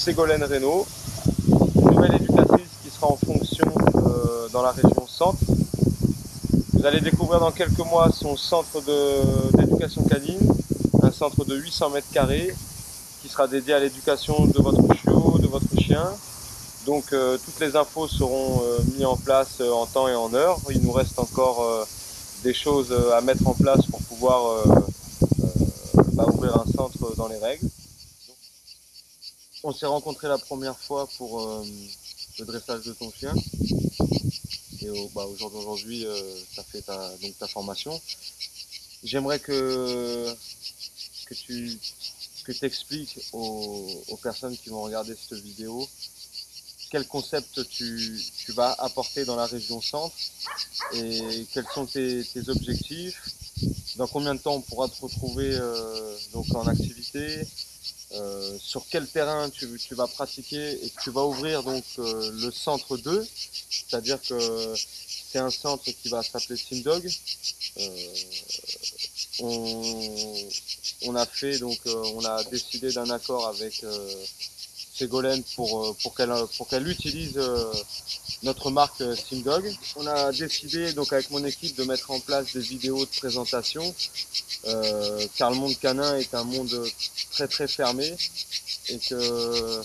Ségolène Reynaud, une nouvelle éducatrice qui sera en fonction dans la région centre. Vous allez découvrir dans quelques mois son centre d'éducation canine, un centre de 800 mètres carrés qui sera dédié à l'éducation de votre chiot, de votre chien. Donc toutes les infos seront mises en place en temps et en heure. Il nous reste encore des choses à mettre en place pour pouvoir ouvrir un centre dans les règles. On s'est rencontrés la première fois pour le dressage de ton chien. Et aujourd'hui, tu as fait ta formation. J'aimerais que tu expliques aux personnes qui vont regarder cette vidéo quel concept tu vas apporter dans la région centre et quels sont tes objectifs, dans combien de temps on pourra te retrouver en activité, sur quel terrain tu vas pratiquer et que tu vas ouvrir le centre 2, c'est-à-dire que c'est un centre qui va s'appeler Simdog. On a décidé d'un accord avec Ségolène pour qu'elle utilise notre marque Simdog. On a décidé avec mon équipe de mettre en place des vidéos de présentation car le monde canin est un monde très très fermé et que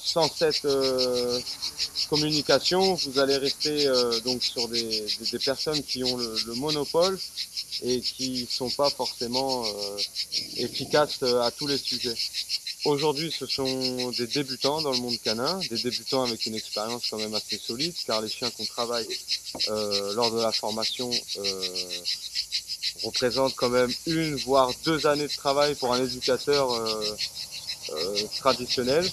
sans cette communication, vous allez rester sur des personnes qui ont le monopole et qui ne sont pas forcément efficaces à tous les sujets. Aujourd'hui, ce sont des débutants dans le monde canin, des débutants avec une expérience quand même assez solide, car les chiens qu'on travaille lors de la formation représentent quand même 1 voire 2 années de travail pour un éducateur traditionnel.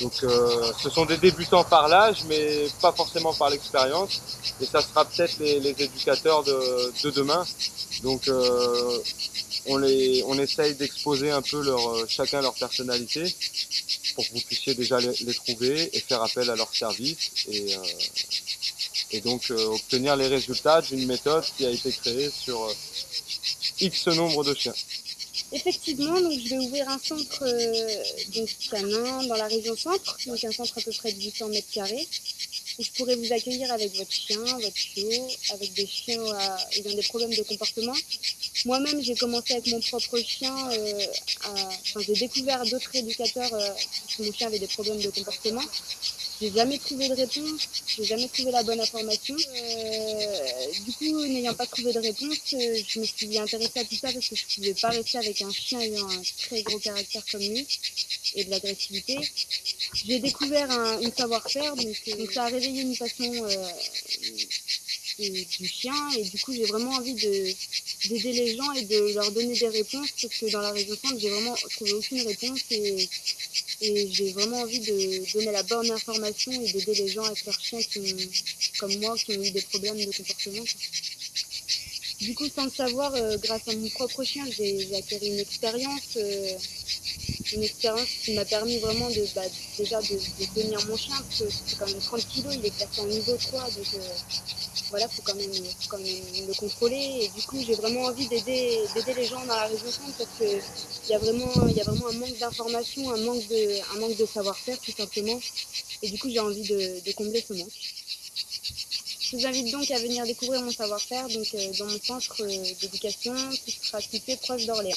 Donc ce sont des débutants par l'âge, mais pas forcément par l'expérience. Et ça sera peut-être les éducateurs de demain. Donc on essaye d'exposer un peu chacun leur personnalité pour que vous puissiez déjà les trouver et faire appel à leur service et donc obtenir les résultats d'une méthode qui a été créée sur X nombre de chiens. Effectivement, donc je vais ouvrir un centre canin dans la région centre, donc un centre à peu près de 800 mètres carrés, où je pourrais vous accueillir avec votre chien, votre chiot, avec des chiens ayant des problèmes de comportement. Moi-même, j'ai commencé avec mon propre chien, j'ai découvert d'autres éducateurs parce que mon chien avait des problèmes de comportement. J'ai jamais trouvé de réponse, j'ai jamais trouvé la bonne information. Du coup, n'ayant pas trouvé de réponse, je me suis intéressée à tout ça parce que je ne pouvais pas rester avec un chien ayant un très gros caractère comme lui et de l'agressivité. J'ai découvert une savoir-faire, donc ça a réveillé une passion du chien et du coup j'ai vraiment envie d'aider les gens et de leur donner des réponses parce que dans la région centre, j'ai vraiment trouvé aucune réponse et j'ai vraiment envie de donner la bonne information et d'aider les gens avec leurs chiens comme moi, qui ont eu des problèmes de comportement. Du coup, sans le savoir, grâce à mon propre chien, j'ai acquis une expérience qui m'a permis vraiment déjà de tenir mon chien, parce que c'est quand même 30 kilos, il est classé en niveau 3, donc voilà, faut quand même le contrôler. Et du coup, j'ai vraiment envie d'aider les gens dans la région centre parce qu'il y a vraiment un manque d'informations, un manque de savoir-faire tout simplement. Et du coup, j'ai envie de combler ce manque. Je vous invite donc à venir découvrir mon savoir-faire dans mon centre d'éducation qui sera situé proche d'Orléans.